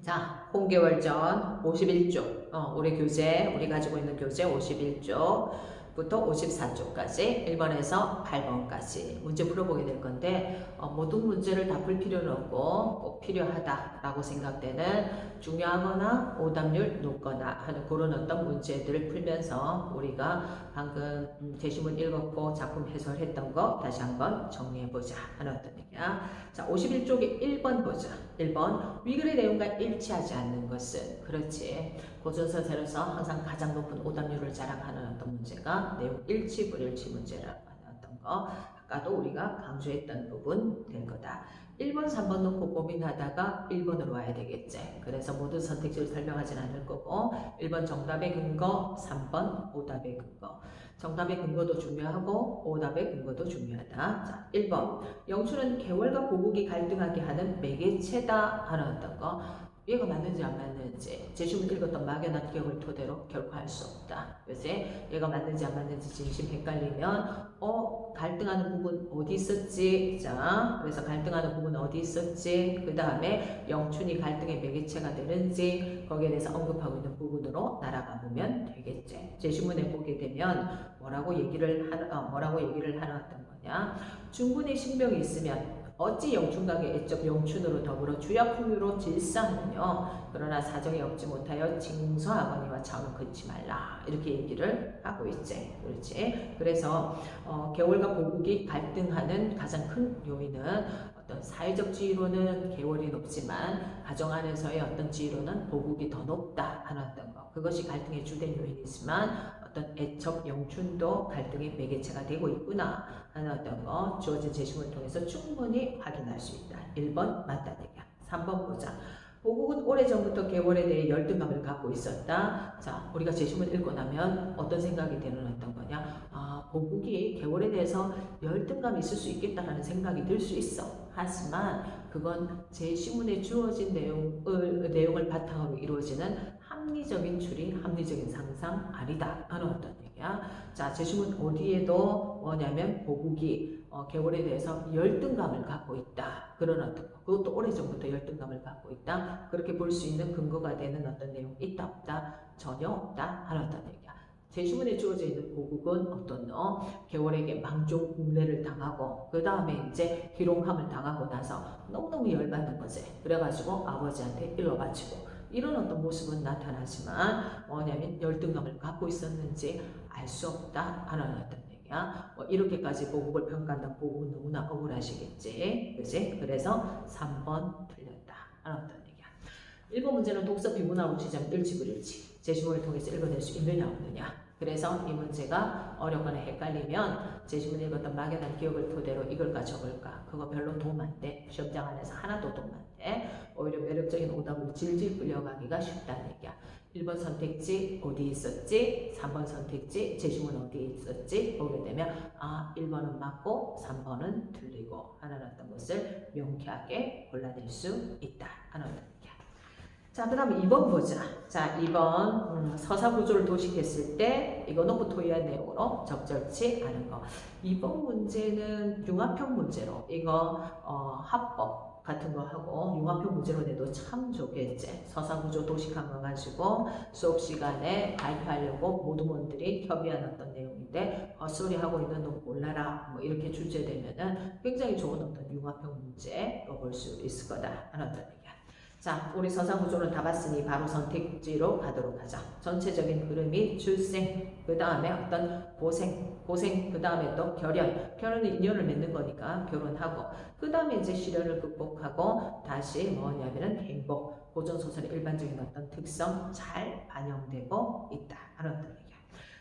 자, 홍계월전 51쪽. 우리 교재, 우리 가지고 있는 교재 51쪽부터 54쪽까지 1번에서 8번까지 문제 풀어보게 될 건데, 모든 문제를 다 풀 필요는 없고 꼭 필요하다라고 생각되는 중요하거나 오답률 높거나 하는 그런 어떤 문제들을 풀면서 우리가 방금 제시문 읽었고 작품 해설했던 거 다시 한번 정리해보자 하는 어떤 얘기야. 자, 51쪽에 1번 보자. 1번 위글의 내용과 일치하지 않는 것은 그렇지. 고전서술에서 항상 가장 높은 오답률을 자랑하는 어떤 문제가 내용 일치 불일치 문제라고 하는 어떤 거. 아까도 우리가 강조했던 부분 될 거다. 1번, 3번 놓고 고민하다가 1번으로 와야 되겠지. 그래서 모든 선택지를 설명하진 않을 거고 1번 정답의 근거, 3번 오답의 근거. 정답의 근거도 중요하고 오답의 근거도 중요하다. 자, 1번 영출은 개월과 보국이 갈등하게 하는 매개체다 하는 어떤 거. 얘가 맞는지 안 맞는지 제시문 읽었던 막연한 기억을 토대로 결코 알 수 없다. 요새 얘가 맞는지 안 맞는지 진심 헷갈리면 갈등하는 부분 어디 있었지? 자, 그래서 갈등하는 부분 어디 있었지? 그 다음에 영춘이 갈등의 매개체가 되는지 거기에 대해서 언급하고 있는 부분으로 날아가 보면 되겠지. 제시문에 보게 되면 뭐라고 얘기를 하는 어떤 거냐? 충분히 신병이 있으면 어찌 영춘각의 애적 영춘으로 더불어 주약풍유로 질사하느냐. 그러나 사정이 없지 못하여 징서하거니와 차원을 긋지 말라. 이렇게 얘기를 하고 있지. 그렇지. 그래서 개월과 보국이 갈등하는 가장 큰 요인은 어떤 사회적 지위로는 개월이 높지만 가정 안에서의 어떤 지위로는 보국이 더 높다 하는 어떤 거. 그것이 갈등의 주된 요인이지만 어떤 애적 영춘도 갈등의 매개체가 되고 있구나 하는 어떤 거 주어진 제시문을 통해서 충분히 확인할 수 있다. 1번 맞다는 얘기야. 3번 보자. 보국은 오래전부터 개월에 대해 열등감을 갖고 있었다. 자, 우리가 제시문 읽고 나면 어떤 생각이 드는 어떤 거냐? 보국이 개월에 대해서 열등감이 있을 수 있겠다라는 생각이 들 수 있어. 하지만 그건 제시문에 주어진 내용을 바탕으로 이루어지는 합리적인 추리, 합리적인 상상 아니다 하는 어떤 얘기야. 자, 제시문 어디에도 뭐냐면 보국이 개월에 대해서 열등감을 갖고 있다. 그런 어떤 거. 그것도 오래전부터 열등감을 갖고 있다. 그렇게 볼 수 있는 근거가 되는 어떤 내용 있다 없다? 전혀 없다 하는 어떤 얘기야. 제시문에 주어져 있는 보국은 어떤 개월에게 망종 국례를 당하고 그 다음에 이제 희롱함을 당하고 나서 너무너무 열받는 거지. 그래가지고 아버지한테 일러 바치고 이런 어떤 모습은 나타나지만 뭐냐면 열등감을 갖고 있었는지 알 수 없다 하는 어떤 얘기야. 이렇게까지 보국을 평가한다면 보국은 너무나 억울하시겠지. 그지? 그래서 3번 틀렸다 하는 어떤 얘기야. 1번 문제는 독서 비문하고 지점 일치불일치 제시문을 통해서 읽어낼 수 있느냐 없느냐. 그래서 이 문제가 어렵거나 헷갈리면 제시문 읽었던 막연한 기억을 토대로 이걸까 저걸까 그거 별로 도움 안 돼. 시험장 안에서 하나도 도움 안 돼. 오히려 매력적인 오답을 질질 끌려가기가 쉽다는 얘기야. 1번 선택지 어디 있었지? 3번 선택지 제시문 어디 있었지? 보게 되면 1번은 맞고 3번은 틀리고 하는 어떤 것을 명쾌하게 골라낼 수 있다 하는 어떤 얘기야. 자, 그 다음에 2번 보자. 자, 2번 서사 구조를 도식했을 때 이거 너무 토이한 내용으로 적절치 않은 거. 2번 문제는 융합형 문제로 이거 합법 같은 거 하고 융합형 문제로 내도 참 좋겠지. 서사 구조 도식한 거 가지고 수업 시간에 발표하려고 모두분들이 협의한 어떤 내용인데 헛소리 하고 있는 너 몰라라 뭐 이렇게 출제되면은 굉장히 좋은 어떤 융합형 문제로 볼 수 있을 거다 하는 어떤 얘기야. 자, 우리 서사 구조는 다 봤으니 바로 선택지로 가도록 하자. 전체적인 흐름이 출생, 그 다음에 어떤 고생, 그 다음에 또 결혼은 인연을 맺는 거니까 결혼하고, 그 다음에 이제 시련을 극복하고, 다시 뭐냐면은 행복, 고전소설의 일반적인 어떤 특성 잘 반영되고 있다. 하는 어떤 얘기야.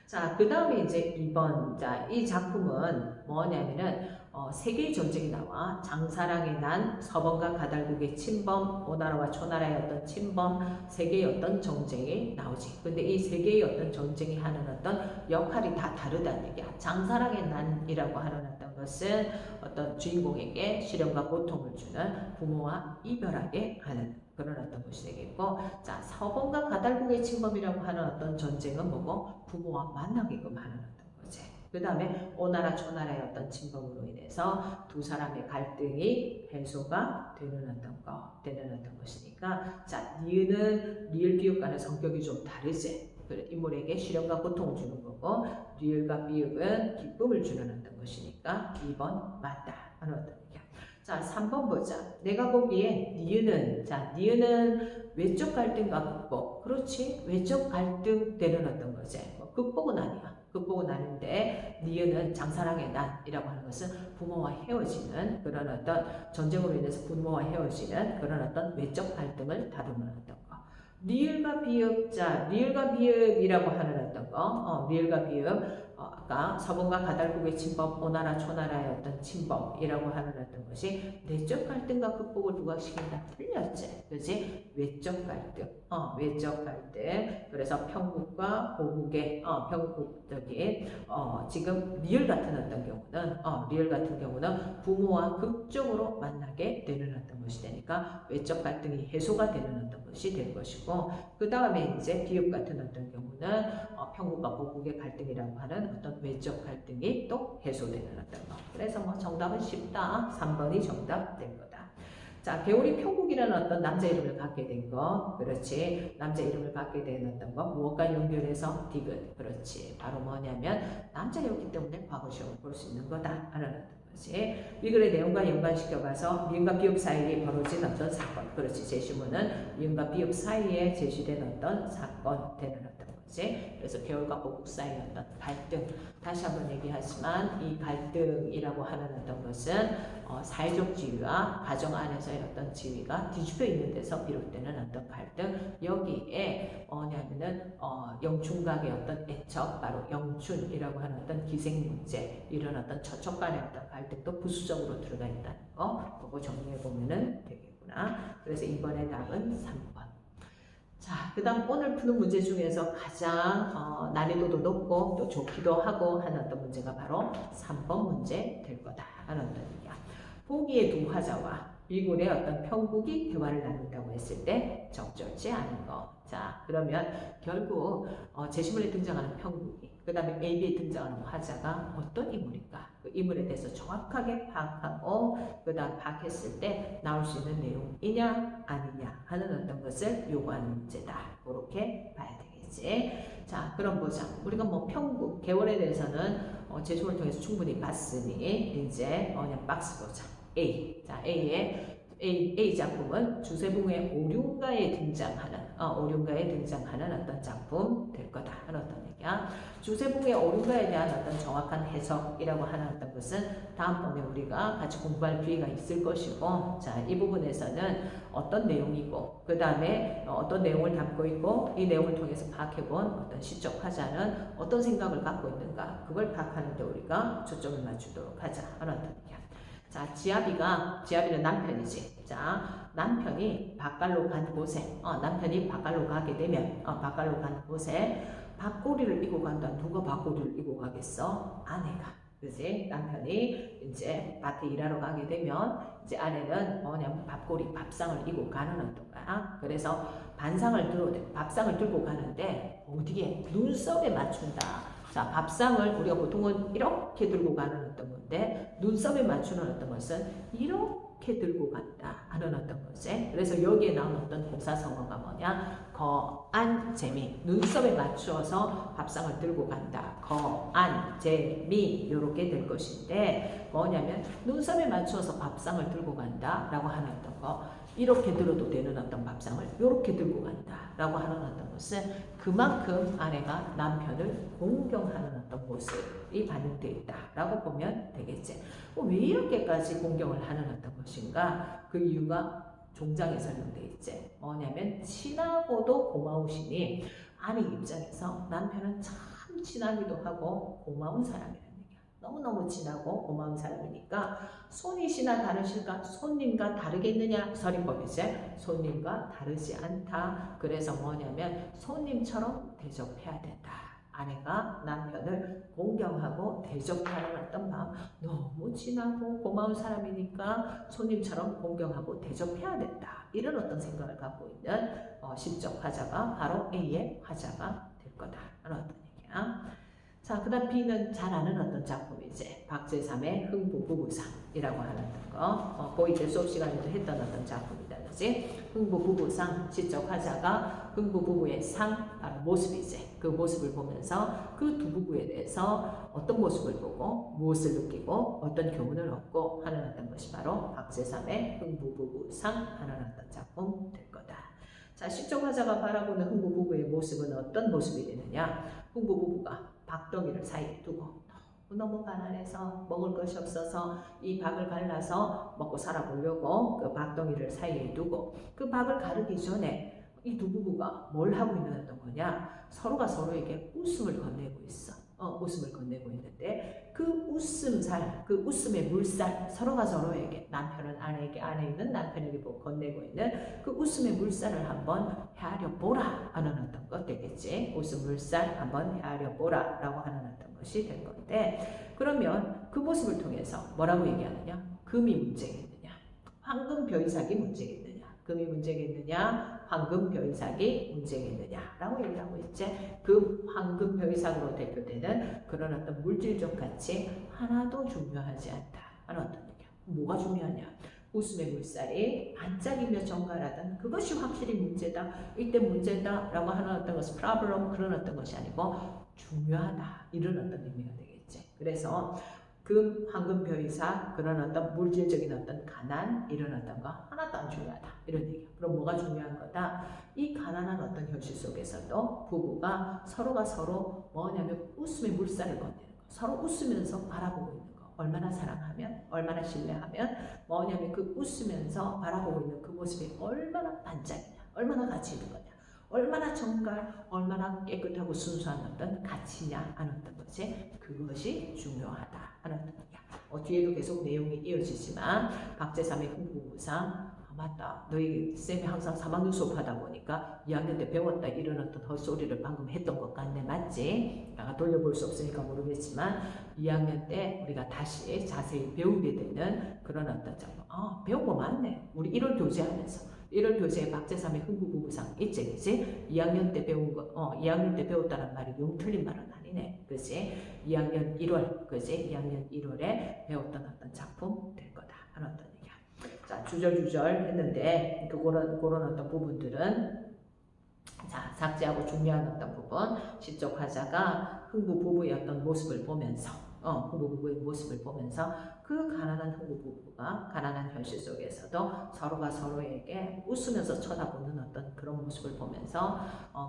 자, 그 다음에 이제 2번. 자, 이 작품은 뭐냐면은 세계의 전쟁이 나와 장사랑에 난 서번과 가달국의 침범, 오나라와 초나라의 어떤 침범, 세계의 어떤 전쟁이 나오지. 근데 이 세계의 어떤 전쟁이 하는 어떤 역할이 다 다르다는 얘기야. 장사랑의 난이라고 하는 어떤 것은 어떤 주인공에게 시련과 고통을 주는 부모와 이별하게 하는 그런 어떤 것이 되겠고, 자, 서번과 가달국의 침범이라고 하는 어떤 전쟁은 뭐고 부모와 만나게끔 하는 어떤 거지. 그 다음에 오나라 초나라의 어떤 침범으로 인해서 두 사람의 갈등이 해소가 되는 어떤 것이니까, 자, 니은은 리을 비읍과는 성격이 좀 다르지. 그래, 인물에게 시련과 고통을 주는 거고, 리을과 비읍은 기쁨을 주는 어떤 것이니까 2번 맞다 하는 어떤 얘기야. 자, 3번 보자. 내가 보기에 니은은 외적 갈등과 극복. 그렇지? 외적 갈등 되는 어떤 거지. 극복은 아니야. 극복은 아닌데, 니은은 장사랑의 난이라고 하는 것은 부모와 헤어지는 그런 어떤 전쟁으로 인해서 부모와 헤어지는 그런 어떤 외적 갈등을 다루는 어떤 거. 리을과 비읍, 자, 리을과 비읍이라고 하는 어떤 거, 리을과 비읍, 아까 서본과 가달국의 침범, 오나라 초나라의 어떤 침범이라고 하는 어떤 것이 내적 갈등과 극복을 누가 시킨다? 틀렸지, 그지? 외적 갈등, 외적 갈등. 그래서 평국과 고국의, 평국적인, 지금 리을 같은 어떤 경우는, 리을 같은 경우는 부모와 극적으로 만나게 되는 어떤 것이 되니까 외적 갈등이 해소가 되는 어떤 것이 될 것이고, 그 다음에 이제 비읍 같은 어떤 경우는 평국과 고국의 갈등이라고 하는 어떤 외적 갈등이 또 해소되는 어떤 것. 그래서 뭐 정답은 쉽다. 3번이 정답 될 거다. 자, 개울이 평국이라는 어떤 남자 이름을 갖게 된 거. 그렇지. 남자 이름을 갖게 된 어떤 거. 무엇과 연결해서 디귿. 그렇지. 바로 뭐냐면 남자였기 때문에 과거 시험을 볼 수 있는 거다 하는 어떤 것이. 이 글의 내용과 연관시켜봐서 미음과 비읍 사이에 벌어진 어떤 사건. 그렇지. 제시문은 미음과 비읍 사이에 제시된 어떤 사건 되는 어떤 거지. 그래서 개울과 고국 사이의 어떤 갈등. 다시 한번 얘기하지만 이 갈등이라고 하는 어떤 것은 사회적 지위와 가정 안에서의 어떤 지위가 뒤집혀 있는 데서 비롯되는 어떤 갈등. 여기에 뭐냐면은 영춘각의 어떤 애척, 바로 영춘이라고 하는 어떤 기생 문제, 이런 어떤 처척 간의 어떤 갈등도 부수적으로 들어가 있다는 거, 그거 정리해 보면은 되겠구나. 그래서 이번의 답은 3번. 자, 그 다음 오늘 푸는 문제 중에서 가장 난이도도 높고 또 좋기도 하고 하는 어떤 문제가 바로 3번 문제 될 거다 하는 어떤 얘기야. 보기의 두 화자와 비굴의 어떤 평국이 대화를 나눈다고 했을 때 적절치 않은 거. 자, 그러면 결국 제시문에 등장하는 평국이, 그 다음에 AB에 등장하는 화자가 어떤 인물인가, 그 인물에 대해서 정확하게 파악하고 그 다음 파악했을 때 나올 수 있는 내용이냐 아니냐 하는 어떤 것을 요구하는 문제다. 그렇게 봐야 되겠지. 자, 그럼 보자. 우리가 뭐 평국, 개월에 대해서는 제시문을 통해서 충분히 봤으니 이제 그냥 박스 보자. A. 자, A 작품은 주세붕의 오륜가에 등장하는 어떤 작품 될 거다 하는 어떤 얘기야. 주세붕의 오륜가에 대한 어떤 정확한 해석이라고 하는 어떤 것은 다음번에 우리가 같이 공부할 기회가 있을 것이고, 자, 이 부분에서는 어떤 내용이고, 그 다음에 어떤 내용을 담고 있고, 이 내용을 통해서 파악해본 어떤 시적 화자는 어떤 생각을 갖고 있는가, 그걸 파악하는데 우리가 초점을 맞추도록 하자 하는 어떤 얘기야. 자, 지아비는 남편이지. 자, 남편이 밭갈로 간 곳에, 남편이 밭갈로 가게 되면, 밭갈로 간 곳에 밭고리를 이고 간다. 누가 밭고리를 이고 가겠어? 아내가. 그지? 남편이 이제 밭에 일하러 가게 되면, 이제 아내는 뭐냐면 밥상을 이고 가는 어떤 거야. 그래서 밥상을 들고 가는데, 어디에? 눈썹에 맞춘다. 자, 밥상을 우리가 보통은 이렇게 들고 가는 어떤 건데, 눈썹에 맞추는 어떤 것은 이렇게 들고 간다 하는 어떤 것에, 그래서 여기에 나온 어떤 동사성어가 뭐냐, 거안재미, 눈썹에 맞추어서 밥상을 들고 간다. 거안재미 이렇게 될 것인데, 뭐냐면 눈썹에 맞추어서 밥상을 들고 간다 라고 하는 어떤 거, 이렇게 들어도 되는 어떤 밥상을 이렇게 들고 간다 라고 하는 어떤 것은 그만큼 아내가 남편을 공경하는 어떤 모습이 반영되어 있다 라고 보면 되겠지. 왜 이렇게까지 공경을 하는 어떤 것인가? 그 이유가 종장에 설명되어 있지. 뭐냐면 친하고도 고마우시니, 아내 입장에서 남편은 참 친하기도 하고 고마운 사람이라. 너무너무 친하고 고마운 사람이니까 손이시나 다르실까? 손님과 다르겠느냐? 서린법이지. 손님과 다르지 않다. 그래서 뭐냐면 손님처럼 대접해야 된다. 아내가 남편을 공경하고 대접하는 어떤 마음, 너무 친하고 고마운 사람이니까 손님처럼 공경하고 대접해야 된다. 이런 어떤 생각을 갖고 있는 시적 화자가 바로 A의 화자가 될 거다. 라는 어떤 얘기야. 자, 그 다음 B는 잘 아는 어떤 작품이지. 박제3의 흥부부부상이라고 하는 거. 고2 때 수업 시간에도 했던 어떤 작품이다. 그지? 흥부부부상, 시적 화자가 흥부부부의 상, 바로 모습이지. 그 모습을 보면서 그 두 부부에 대해서 어떤 모습을 보고 무엇을 느끼고 어떤 교훈을 얻고 하는 어떤 것이 바로 박제3의 흥부부부상 하는 어떤 작품 될 거다. 자, 시적 화자가 바라보는 흥부부부의 모습은 어떤 모습이 되느냐? 흥부부부가 박덩이를 사이에 두고 너무 가난해서 먹을 것이 없어서 이 박을 갈라서 먹고 살아보려고 그 박덩이를 사이에 두고 그 박을 가르기 전에 이 두 부부가 뭘 하고 있는 거냐? 서로가 서로에게 웃음을 건네고 있어. 웃음을 건네고 있는데 그 웃음살, 그 웃음의 물살, 서로가 서로에게 남편은 아내에게, 아내는 남편에게 건네고 있는 그 웃음의 물살을 한번 헤아려 보라 하는 어떤 것 되겠지. 웃음 물살 한번 헤아려 보라 라고 하는 어떤 것이 될 건데, 그러면 그 모습을 통해서 뭐라고 얘기하느냐? 금이 문제겠느냐? 황금 벼이삭이 문제겠느냐? 금이 문제겠느냐? 황금 벼이삭이 문제겠느냐? 라고 얘기를 하고 있지. 그 황금 벼이삭으로 대표되는 그런 어떤 물질적 가치 하나도 중요하지 않다 하는 어떤 얘기야. 뭐가 중요하냐? 웃음의 물살이 반짝이며 정갈하던 그것이 확실히 문제다. 이때 문제다 라고 하는 어떤 것은 problem 그런 어떤 것이 아니고 중요하다. 이런 어떤 의미가 되겠지. 그래서 금, 황금 벼이삭 그런 어떤 물질적인 어떤 가난 이런 어떤 거 하나도 안 중요하다 이런 얘기야. 그럼 뭐가 중요한 거다? 이 가난한 어떤 현실 속에서도 부부가 서로가 서로 뭐냐면 웃음의 물살을 건네는 거. 서로 웃으면서 바라보고 있는 거. 얼마나 사랑하면, 얼마나 신뢰하면 뭐냐면 그 웃으면서 바라보고 있는 그 모습이 얼마나 반짝이냐, 얼마나 가치 있는 거냐. 얼마나 정갈, 얼마나 깨끗하고 순수한 어떤 가치냐 하는 어떤 것이 그것이 중요하다 하는 어떤 얘기야. 뒤에도 계속 내용이 이어지지만 박제3의 흥부부상 맞다. 너희 쌤이 항상 3학년 수업하다 보니까 2학년 때 배웠다 이런 어떤 헛소리를 방금 했던 것 같네. 맞지? 내가 돌려볼 수 없으니까 모르겠지만 2학년 때 우리가 다시 자세히 배우게 되는 그런 어떤 점을 배운 거 맞네. 우리 1월 교재하면서 1월 교재에 박제3의 흥부부부상 있지, 그치? 2학년 때 배운 거, 2학년 때 배웠다는 말이 영 틀린 말은 아니네, 그치? 2학년 1월, 그치? 2학년 1월에 배웠던 어떤 작품 될 거다 하는 어떤 얘기야. 자, 주절주절 했는데 그런 어떤 부분들은 자, 삭제하고 중요한 어떤 부분, 시적 화자가 흥부부부의 어떤 모습을 보면서 흥부부부의 모습을 보면서 그 가난한 흥부부부가 가난한 현실 속에서도 서로가 서로에게 웃으면서 쳐다보는 어떤 그런 모습을 보면서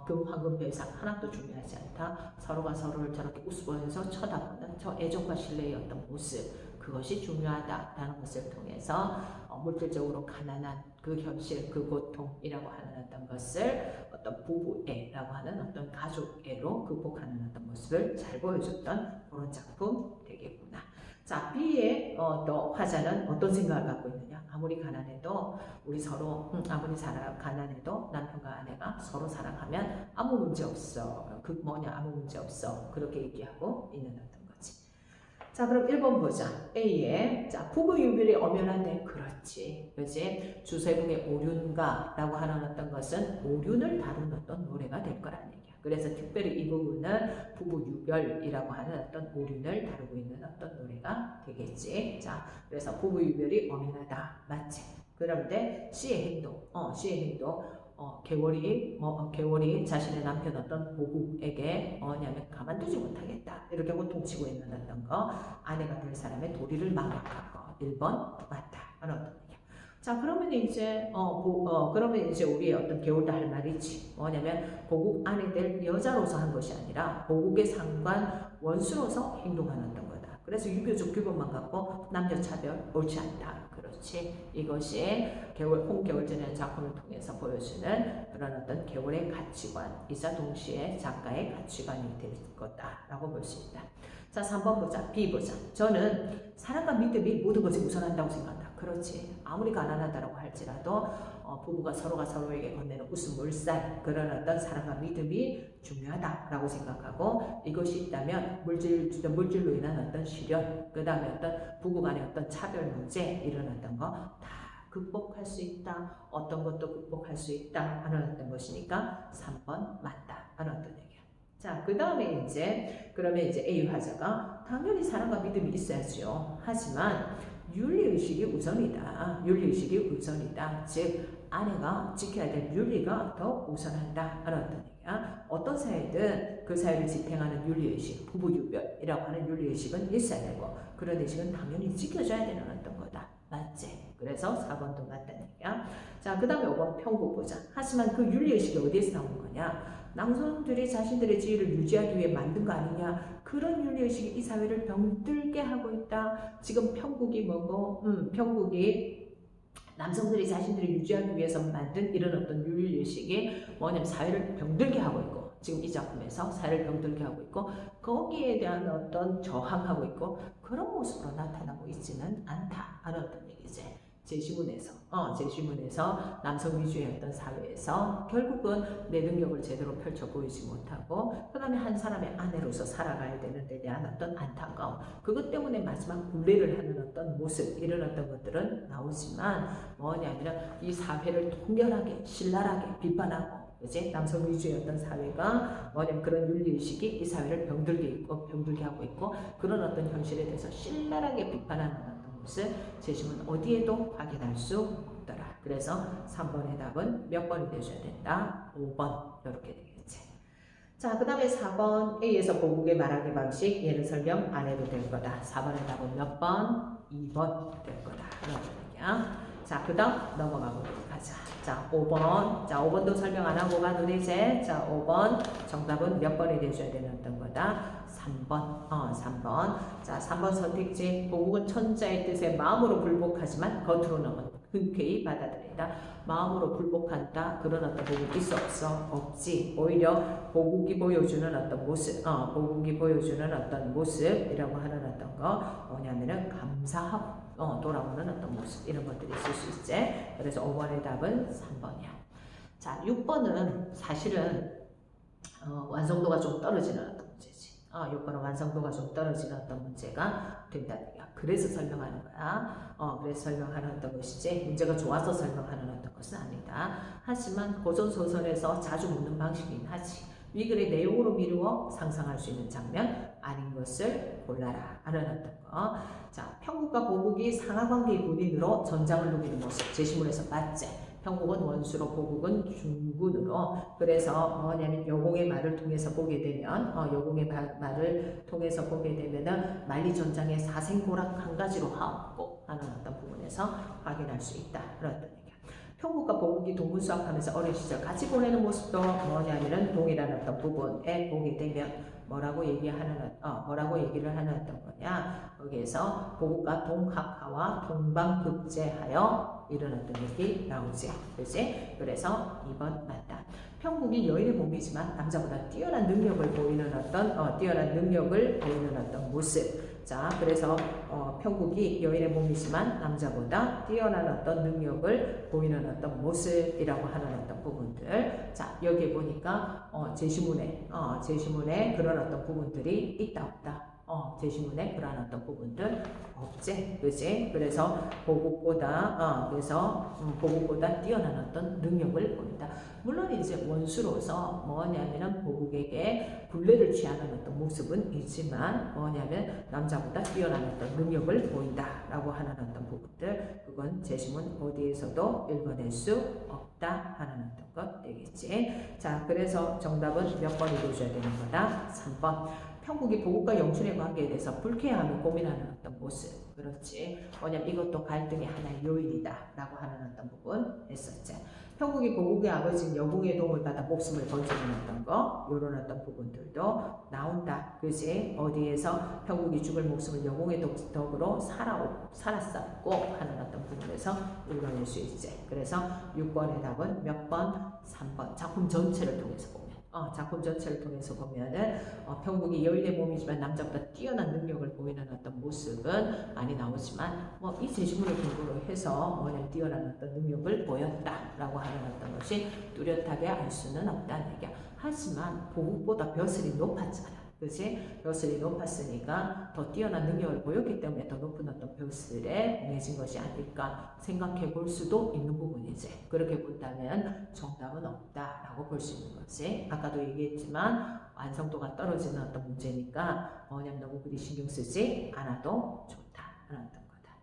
금, 황금, 벼이삭 하나도 중요하지 않다. 서로가 서로를 저렇게 웃으면서 쳐다보는 저 애정과 신뢰의 어떤 모습 그것이 중요하다라는 것을 통해서 물질적으로 가난한 그 현실, 그 고통이라고 하는 어떤 것을 어떤 부부애라고 하는 어떤 가족애로 극복하는 어떤 모습을 잘 보여줬던 그런 작품 되겠구나. 자, B의 또 화자는 어떤 생각을 갖고 있느냐? 아무리 가난해도 우리 서로 아무리 가난해도 남편과 아내가 서로 사랑하면 아무 문제 없어. 그 뭐냐 아무 문제 없어. 그렇게 얘기하고 있는 어떤 거지. 자, 그럼 1번 보자. A에 자 부부 유별이 엄연한데 그렇지, 그렇지. 주세붕의 오륜가라고 하는 어떤 것은 오륜을 다룬 어떤 노래가 될 거라는 얘기야. 그래서 특별히 이 부분은 부부 유별이라고 하는 어떤 오륜을 다루고 있는 어떤 노래가 되겠지. 자, 그래서 부부 유별이 엄연하다, 맞지? 그런데 C의 행동, C의 행동. 개월이 자신의 남편 어떤 보국에게 뭐냐면 가만두지 못하겠다 이렇게 호통치고 있는 어떤 거 아내가 될 사람의 도리를 망각한 거 1번 맞다 하는 어떤 얘기야. 자, 그러면 이제 그러면 이제 우리의 어떤 개월도 할 말이지. 뭐냐면 보국 아내 될 여자로서 한 것이 아니라 보국의 상관 원수로서 행동하는 어떤 거다. 그래서 유교적 규범만 갖고 남녀 차별 옳지 않다. 그렇지. 이것이 홍겨울전이라는 작품을 통해서 보여주는 그런 어떤 개월의 가치관이자 동시에 작가의 가치관이 될 거다라고 볼 수 있다. 자, 3번 보자. B 보자. 저는 사랑과 믿음이 모든 것을 우선한다고 생각한다. 그렇지. 아무리 가난하다고 할지라도 부부가 서로가 서로에게 건네는 웃음 물살 그런 어떤 사랑과 믿음이 중요하다라고 생각하고 이것이 있다면 물질로 인한 어떤 시련 그 다음에 어떤 부부 간의 어떤 차별 문제 이런 어떤 거 다 극복할 수 있다. 어떤 것도 극복할 수 있다 하는 어떤 것이니까 3번 맞다 하는 어떤 얘기야. 자, 그 다음에 이제, 그러면 이제 A 화자가 당연히 사랑과 믿음이 있어야죠. 하지만 윤리의식이 우선이다. 윤리의식이 우선이다. 즉, 아내가 지켜야 될 윤리가 더 우선한다. 하는 어떤 얘기야. 어떤 사회든 그 사회를 지탱하는 윤리의식, 부부유별이라고 하는 윤리의식은 있어야 되고, 그런 의식은 당연히 지켜줘야 되는 어떤 거다. 맞지? 그래서 4번도 맞다는 얘기야. 자, 그 다음에 5번 편국 보자. 하지만 그 윤리의식이 어디에서 나오는 거냐? 남성들이 자신들의 지위를 유지하기 위해 만든 거 아니냐? 그런 윤리의식이 이 사회를 병들게 하고 있다. 지금 편국이 뭐고? 편국이 남성들이 자신들을 유지하기 위해서 만든 이런 어떤 윤리의식이 뭐냐면 사회를 병들게 하고 있고, 지금 이 작품에서 사회를 병들게 하고 있고, 거기에 대한 어떤 저항하고 있고, 그런 모습으로 나타나고 있지는 않다 하는 어떤 얘기지. 제시문에서 남성 위주의 어떤 사회에서 결국은 내 능력을 제대로 펼쳐 보이지 못하고, 그 다음에 한 사람의 아내로서 살아가야 되는 데 대한 어떤 안타까움, 그것 때문에 마지막 굴레를 하는 어떤 모습, 이런 어떤 것들은 나오지만 뭐냐면 이 사회를 통렬하게 신랄하게 비판하고, 그치? 남성 위주의 어떤 사회가 뭐냐면 그런 윤리의식이 이 사회를 병들게 하고 있고, 그런 어떤 현실에 대해서 신랄하게 비판하는 어떤 모습, 제시문 어디에도 확인할 수 없더라. 그래서 3번의 답은 몇 번이 되셔야 된다? 5번. 이렇게 되겠지. 자, 그 다음에 4번 A에서 보국의 말하기 방식, 얘는 설명 안 해도 될 거다. 4번의 답은 몇 번? 2번 될 거다. 이런 얘기야. 자, 그 다음 넘어가 보도록 하자. 자, 5번. 자, 5번도 설명 안 하고 가도 되지? 자, 5번. 정답은 몇 번이 되셔야 되는 어떤 거다? 3번. 3번. 자, 3번 선택지. 보국은 천자의 뜻에 마음으로 불복하지만 겉으로는 흔쾌히 받아들인다. 마음으로 불복한다. 그런 어떤 보국이 있어 없어? 없지. 오히려 보국이 보여주는 어떤 모습, 보국이 보여주는 어떤 모습이라고 하는 어떤 거 뭐냐면은 감사하고 돌아오는 어떤 모습, 이런 것들이 있을 수 있지. 그래서 5번의 답은 3번이야. 자, 6번은 사실은 완성도가 좀 떨어지는 어떤 문제지. 6번은 완성도가 좀 떨어지는 어떤 문제가 된다는 얘기야. 그래서 설명하는 거야. 그래서 설명하는 어떤 것이지, 문제가 좋아서 설명하는 어떤 것은 아니다. 하지만 고전소설에서 자주 묻는 방식이긴 하지. 위글의 내용으로 미루어 상상할 수 있는 장면, 아닌 것을 골라라 하는 어떤 거. 자, 편국과 보국이 상하관계의 군인으로 전장을 누비는 모습, 제시문에서 맞지? 편국은 원수로, 보국은 중군으로. 그래서 뭐냐면 여공의 말을 통해서 보게 되면, 여공의 말을 통해서 보게 되면은 만리전장의 사생고락 한 가지로 하옵고 하는 어떤 부분에서 확인할 수 있다. 그런 어떤 얘기야. 편국과 보국이 동문수학하면서 어린 시절 같이 보내는 모습도 뭐냐면은 동일한 어떤 부분에 보게 되면 뭐라고 얘기를 하는 어떤 거냐. 거기에서 보국과 동학하와 동방극제하여 이런 어떤 얘기 나오지. 그지? 그래서 2번 맞다. 편국이 여인의 몸이지만 남자보다 뛰어난 능력을 보이는 어떤 모습. 자, 그래서 편국이 여인의 몸이지만 남자보다 뛰어난 어떤 능력을 보이는 어떤 모습이라고 하는 어떤 부분들. 자, 여기에 보니까 제시문에 그런 어떤 부분들이 있다 없다. 제시문에 그러한 어떤 부분들 없지, 그지? 그래서 보국보다 뛰어난 어떤 능력을 보인다. 물론 이제 원수로서 뭐냐면은 보국에게 굴레를 취하는 어떤 모습은 있지만 뭐냐면 남자보다 뛰어난 어떤 능력을 보인다라고 하는 어떤 부분들, 그건 제시문 어디에서도 읽어낼 수 없다 하는 어떤 것 되겠지. 자, 그래서 정답은 몇 번이 되셔야 되는 거다? 3번. 편국이 보국과 영춘의 관계에 대해서 불쾌함을 고민하는 어떤 모습. 그렇지. 뭐냐면 이것도 갈등의 하나의 요인이다 라고 하는 어떤 부분 했었지. 편국이 보국의 아버지인 여궁의 도움을 받아 목숨을 건지는 어떤 거, 요런 어떤 부분들도 나온다. 그지? 어디에서 편국이 죽을 목숨을 여궁의 덕으로 살았었고 하는 어떤 부분에서 읽어낼 수 있지. 그래서 6번의 답은 몇 번? 3번. 작품 전체를 통해서 보면. 작품 전체를 통해서 보면은 편국이 여인의 몸이지만 남자보다 뛰어난 능력을 보이는 어떤 모습은 많이 나오지만 이 제시문을 근거로 해서 뭐냐면 뛰어난 어떤 능력을 보였다라고 하는 어떤 것이 뚜렷하게 알 수는 없다는 얘기야. 하지만 보국보다 벼슬이 높았잖아. 그지? 벼슬이 높았으니까 더 뛰어난 능력을 보였기 때문에 더 높은 어떤 벼슬에 공해진 것이 아닐까 생각해 볼 수도 있는 부분이지. 그렇게 본다면 정답은 없다라고 볼 수 있는 거지. 아까도 얘기했지만 완성도가 떨어지는 어떤 문제니까 뭐냐면 너무 그리 신경 쓰지 않아도 좋다라는 거다.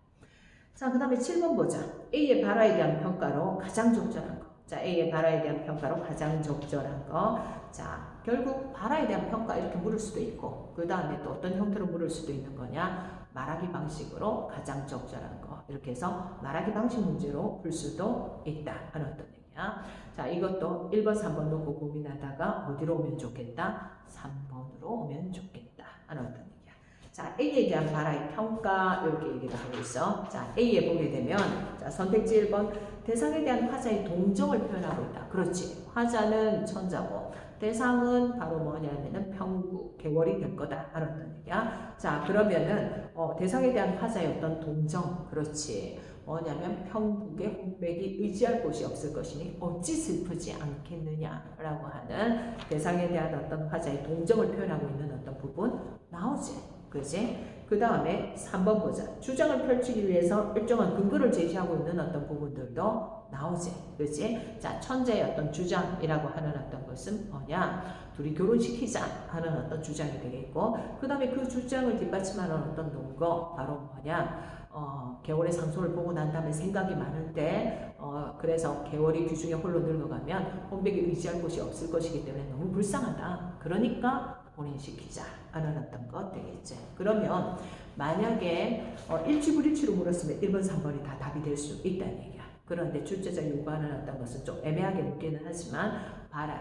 자, 그 다음에 7번 보자. A의 발화에 대한 평가로 가장 적절한 거. 자, A의 발화에 대한 평가로 가장 적절한 거. 자, 결국 발화에 대한 평가 이렇게 물을 수도 있고 그 다음에 또 어떤 형태로 물을 수도 있는 거냐, 말하기 방식으로 가장 적절한 거, 이렇게 해서 말하기 방식 문제로 풀 수도 있다 하는 어떤 얘기야. 자, 이것도 1번 3번 놓고 고민하다가 어디로 오면 좋겠다, 3번으로 오면 좋겠다 하는 어떤 얘기야. 자, A에 대한 발화의 평가 이렇게 얘기를 하고 있어. 자, A에 보게 되면 자, 선택지 1번 대상에 대한 화자의 동정을 표현하고 있다. 그렇지. 화자는 천자고 대상은 바로 뭐냐면은 평구, 개월이 될 거다 하는 어떤 얘기야. 자, 그러면은 대상에 대한 화자의 어떤 동정, 그렇지. 뭐냐면 평국의 홍백이 의지할 곳이 없을 것이니 어찌 슬프지 않겠느냐라고 하는 대상에 대한 어떤 화자의 동정을 표현하고 있는 어떤 부분 나오지. 그지? 그 다음에 3번 보자. 주장을 펼치기 위해서 일정한 근거를 제시하고 있는 어떤 부분들도 나오지. 그지? 자, 천재의 어떤 주장이라고 하는 어떤 것은 뭐냐? 둘이 결혼시키자 하는 어떤 주장이 되겠고, 그 다음에 그 주장을 뒷받침하는 어떤 논거, 바로 뭐냐? 개월의 상소를 보고 난 다음에 생각이 많을 때, 그래서 개월이 규중에 홀로 늙어가면 혼백이 의지할 곳이 없을 것이기 때문에 너무 불쌍하다. 그러니까 혼인시키자 하는 어떤 것 되겠지. 그러면 만약에 일치불일치로 물었으면 1번, 3번이 다 답이 될 수 있다는 얘기야. 그런데 출제자 요구하는 어떤 것은 좀 애매하게 묻기는 하지만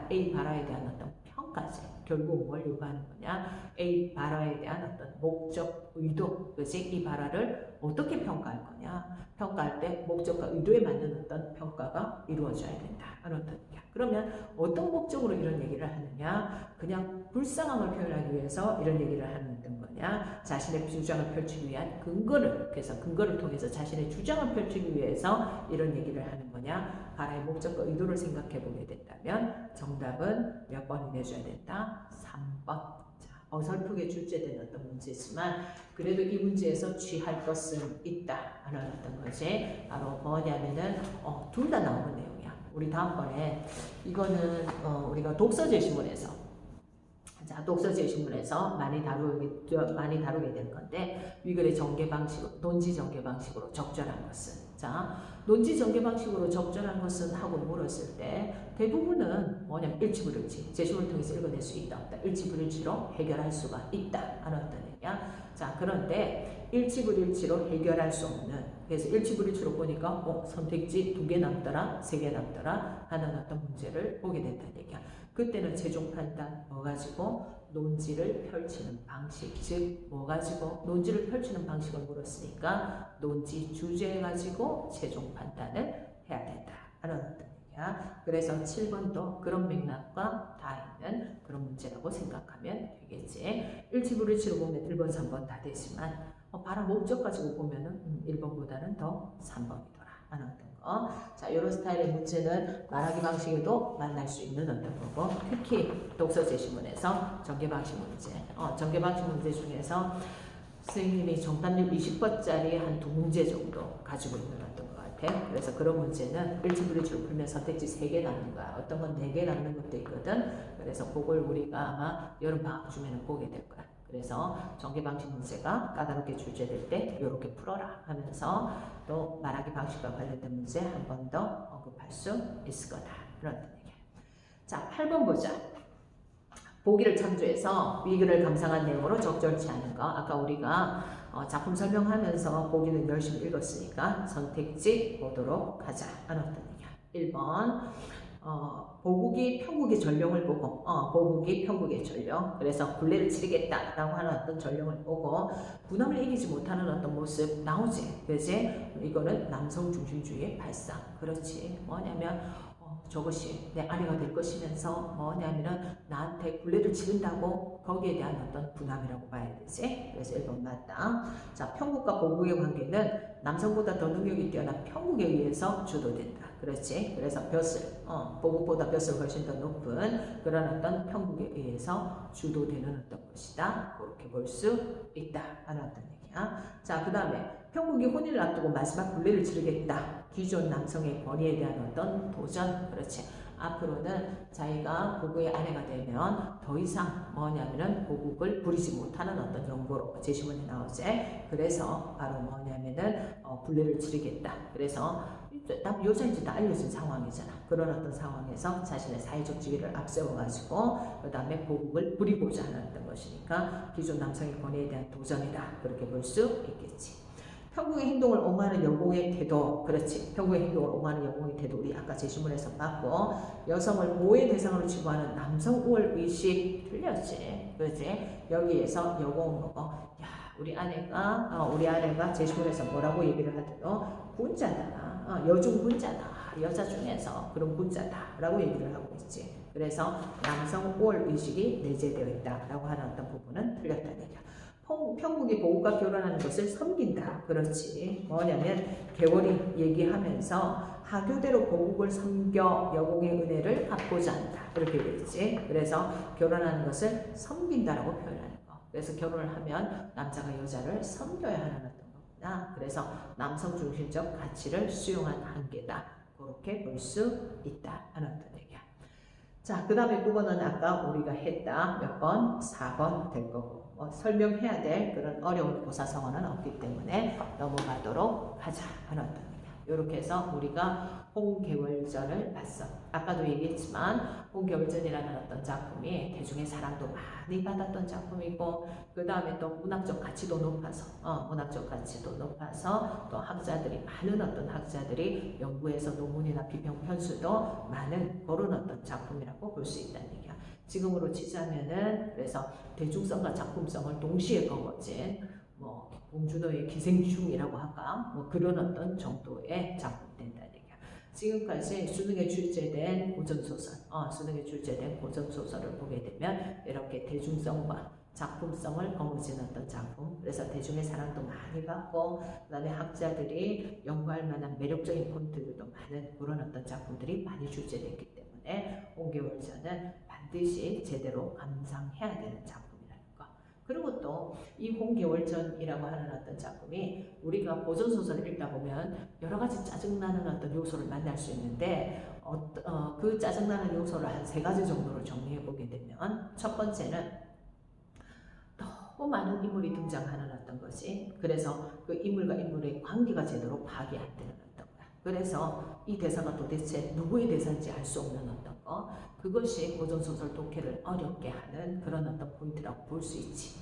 A 발화에 대한 어떤 평가지. 결국 뭘 요구하는 거냐? A 발화에 대한 어떤 목적, 의도, 그지? 이 발화를 어떻게 평가할 거냐? 평가할 때 목적과 의도에 맞는 어떤 평가가 이루어져야 된다. 어떤 얘기야. 그러면 어떤 목적으로 이런 얘기를 하느냐? 그냥 불쌍함을 표현하기 위해서 이런 얘기를 하는 어떤 거냐? 자신의 주장을 펼치기 위한 근거를, 그래서 근거를 통해서 자신의 주장을 펼치기 위해서 이런 얘기를 하는 거냐? 발화의 목적과 의도를 생각해 보게 된다면 정답은 몇 번이 내줘야 된다? 3번. 어설프게 출제된 어떤 문제지만 그래도 이 문제에서 취할 것은 있다 하는 어떤 것이 바로 뭐냐면은 둘 다 나오는 내용이야. 우리 다음번에 이거는 우리가 독서 제시문에서 자, 독서 제시문에서 많이 다루게 될 건데 위글의 전개 방식, 논지 전개 방식으로 적절한 것은, 자, 논지 전개 방식으로 적절한 것은 하고 물었을 때 대부분은 뭐냐면 일치불일치, 제시문을 통해서 읽어낼 수 있다 없다, 일치불일치로 해결할 수가 있다 하는 어떤 얘기야. 자, 그런데 일치불일치로 해결할 수 없는, 그래서 일치불일치로 보니까 선택지 2개 남더라, 3개 남더라 하는 어떤 문제를 보게 된다는 얘기야. 그때는 최종 판단 뭐 가지고 논지를 펼치는 방식, 즉 뭐 가지고 논지를 펼치는 방식을 물었으니까 논지 주제 가지고 최종 판단을 해야 된다 하는 어떤 얘기야. 그래서 7번도 그런 맥락과 다 있는 그런 문제라고 생각하면 되겠지. 일치불일치로 보면 1번, 3번 다 되지만 발화 목적 가지고 보면은 1번보다는 더 3번이더라 하는 어떤 거. 자, 이런 스타일의 문제는 말하기 방식에도 만날 수 있는 어떤 거고, 특히 독서 제시문에서 전개 방식 문제, 전개 방식 문제 중에서 선생님이 정답률 20%짜리 한 2문제 정도 가지고 있는 어떤 것 같아. 그래서 그런 문제는 일치불일치로 풀면 선택지 3개 남는 거야. 어떤 건 4개 남는 것도 있거든. 그래서 그걸 우리가 아마 여름방학 중에는 보게 될 거야. 그래서 전개 방식 문제가 까다롭게 출제될 때 이렇게 풀어라 하면서 또 말하기 방식과 관련된 문제 한 번 더 언급할 수 있을 거다. 그런 얘기야. 자, 8번 보자. 보기를 참조해서 위글을 감상한 내용으로 적절치 않은 거. 아까 우리가 작품 설명하면서 보기는 열심히 읽었으니까 선택지 보도록 하자 하는 어떤 얘기야. 1번 보국이 평국의 전령을 보고, 보국이 평국의 전령, 그래서 굴레를 치르겠다라고 하는 어떤 전령을 보고 군함을 이기지 못하는 어떤 모습 나오지. 그지? 이거는 남성 중심주의의 발상. 그렇지. 뭐냐면 저것이 내 아내가 될 것이면서 뭐냐면은 나한테 굴레를 치른다고, 거기에 대한 어떤 분함이라고 봐야 되지. 그래서 1번 맞다. 자, 평국과 보국의 관계는 남성보다 더 능력이 뛰어난 평국에 의해서 주도된다. 그렇지. 그래서 벼슬, 보국보다 벼슬 훨씬 더 높은 그런 어떤 편국에 의해서 주도되는 어떤 것이다. 그렇게 볼 수 있다. 하는 어떤 얘기야. 자, 그 다음에 편국이 혼인을 앞두고 마지막 분례를 치르겠다. 기존 남성의 권위에 대한 어떤 도전. 그렇지. 앞으로는 자기가 보국의 아내가 되면 더 이상 뭐냐면은 보국을 부리지 못하는 어떤 연고로 제시문이 나오지. 그래서 바로 뭐냐면은 분례를 치르겠다. 그래서 여자인지 다 알려진 상황이잖아. 그런 어떤 상황에서 자신의 사회적 지위를 앞세워가지고 그 다음에 보국을 부리고자 하는 어떤 것이니까 기존 남성의 권위에 대한 도전이다. 그렇게 볼 수 있겠지. 편국의 행동을 옹호하는 여공의 태도. 그렇지. 편국의 행동을 옹호하는 여공의 태도. 우리 아까 제시문에서 봤고, 여성을 보호의 대상으로 치부하는 남성 우월 의식. 틀렸지. 그렇지. 여기에서 여공은 뭐고, 야, 우리 아내가 제시문에서 뭐라고 얘기를 하더라? 군자다. 여중 군자다. 여자 중에서 그런 군자다라고 얘기를 하고 있지. 그래서 남성 우월 의식이 내재되어 있다라고 하는 어떤 부분은 틀렸다는 얘기야. 편국이 보국과 결혼하는 것을 섬긴다. 그렇지. 뭐냐면 개월이 얘기하면서 하교대로 보국을 섬겨 여공의 은혜를 갚고자 한다. 그렇게 되어있지. 그래서 결혼하는 것을 섬긴다라고 표현하는 거. 그래서 결혼을 하면 남자가 여자를 섬겨야 하는 어떤 거구나. 그래서 남성 중심적 가치를 수용한 한계다. 그렇게 볼 수 있다. 하는 어떤 얘기야. 자, 그 다음에 9번은 아까 우리가 했다. 몇 번? 4번 될 거고. 설명해야 될 그런 어려운 고사성어는 없기 때문에 넘어가도록 하자 하는 어떤 얘기야. 이렇게 해서 우리가 홍계월전을 봤어. 아까도 얘기했지만 홍계월전이라는 어떤 작품이 대중의 사랑도 많이 받았던 작품이고 그 다음에 또 문학적 가치도 높아서 또 학자들이 많은 어떤 학자들이 연구해서 논문이나 비평 편수도 많은 그런 어떤 작품이라고 볼 수 있다는 얘기야. 지금으로 치자면은 그래서 대중성과 작품성을 동시에 거머쥔 봉준호의 기생충이라고 할까 그런 어떤 정도의 작품 된다는 얘기야. 지금까지 수능에 출제된 고전소설을 보게 되면 이렇게 대중성과 작품성을 거머쥔 어떤 작품, 그래서 대중의 사랑도 많이 받고 그 다음에 학자들이 연구할 만한 매력적인 포인트들도 많은 그런 어떤 작품들이 많이 출제됐기 때문에 홍계월전은 반드시 제대로 감상해야 되는 작품이라는 거. 그리고 또 이 홍계월전이라고 하는 어떤 작품이 우리가 고전소설을 읽다 보면 여러 가지 짜증나는 어떤 요소를 만날 수 있는데 그 짜증나는 요소를 한 3가지 정도로 정리해 보게 되면 첫 번째는 너무 많은 인물이 등장하는 어떤 것이 그래서 그 인물과 인물의 관계가 제대로 파악이 안 되는 어떤 거야. 그래서 이 대사가 도대체 누구의 대사인지 알 수 없는 어떤 거 그것이 고전소설 독해를 어렵게 하는 그런 어떤 포인트라고 볼 수 있지.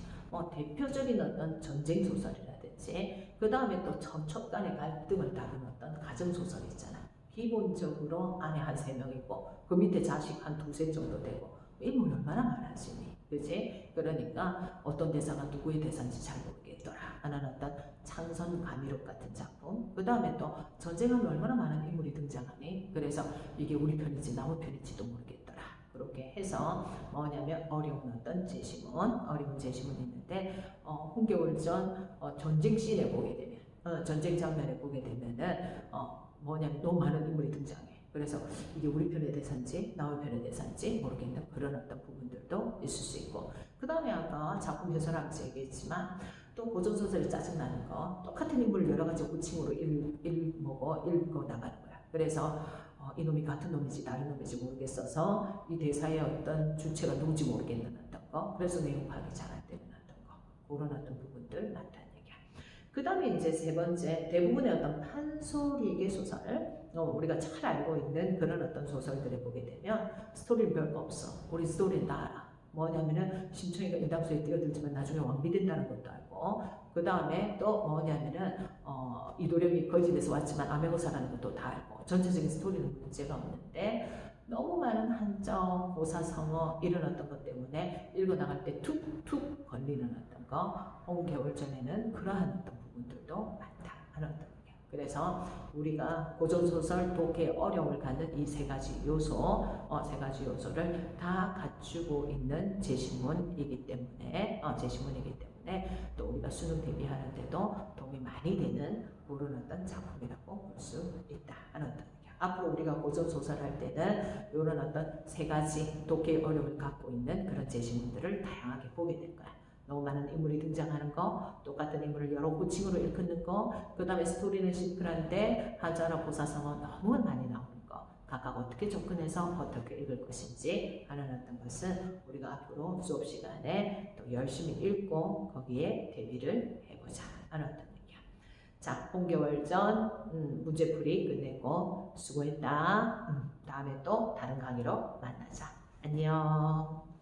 대표적인 어떤 전쟁소설이라든지 그 다음에 또 첩 간의 갈등을 다루는 어떤 가정소설 있잖아. 기본적으로 아내 한 3명이고 그 밑에 자식 한 2, 3 정도 되고 인물 얼마나 많아지니. 그지? 그러니까 어떤 대사가 누구의 대사인지 잘 모르겠더라 하는 어떤 창선 감이록 같은 작품. 그 다음에 또 전쟁하면 얼마나 많은 인물이 등장하니. 그래서 이게 우리 편인지 남의 편인지도 모르겠더라. 그렇게 해서 뭐냐면 어려운 제시문이 있는데 홍계월전 전쟁 씬에 보게 되면 전쟁 장면에 보게 되면은 뭐냐면 너무 많은 인물이 등장해. 그래서 이게 우리 편의 대사인지 남의 편의 대사인지 모르겠는 그런 어떤 부분들도 있을 수 있고 그 다음에 아까 작품 해설하면서 얘기했지만 또 고전소설이 짜증나는 거 똑같은 인물을 여러 가지 호칭으로 읽어 나가는 거야. 그래서 이놈이 같은 놈인지 다른 놈인지 모르겠어서 이 대사의 어떤 주체가 누군지 모르겠는 어떤 거 그래서 내용 파악이 잘 안 되는 어떤 거 그런 어떤 부분들 많다는 얘기야. 그 다음에 이제 3번째 대부분의 어떤 판소리계 소설 우리가 잘 알고 있는 그런 어떤 소설들을 보게 되면 스토리는 별거 없어. 우리 스토리는 다 알아. 뭐냐면은 심청이가 인당수에 뛰어들지만 나중에 왕비 된다는 것도 알고 그 다음에 또 뭐냐면은 이도령이 거짓에서 왔지만 암행어사라는 것도 다 알고 전체적인 스토리는 문제가 없는데 너무 많은 한정, 고사성어 이런 어떤 것 때문에 읽어나갈 때 툭툭 걸리는 어떤 거 홍계월전에는 그러한 어떤 부분들도 많다 하는 어떤 거예요. 그래서 우리가 고전소설 독해에 어려움을 갖는 이 3가지 요소를 다 갖추고 있는 제시문이기 때문에 또 우리가 수능 대비하는데도 도움이 많이 되는 그런 어떤 작품이라고 볼 수 있다 하는 어떤 얘기야. 앞으로 우리가 고전 소설할 때는 이런 어떤 세 가지 독해의 어려움을 갖고 있는 그런 제시문들을 다양하게 보게 될 거야. 너무 많은 인물이 등장하는 거, 똑같은 인물을 여러 호칭으로 일컫는 거, 그 다음에 스토리는 심플한데 한자나 고사성어 너무 많이 나오는 거, 각각 어떻게 접근해서 어떻게 읽을 것인지 하는 어떤 것은 우리가 앞으로 수업 시간에 또 열심히 읽고 거기에 대비를 해보자 하는 어떤 얘기야. 자, 본겨울 전 문제풀이 끝내고 수고했다. 다음에 또 다른 강의로 만나자. 안녕.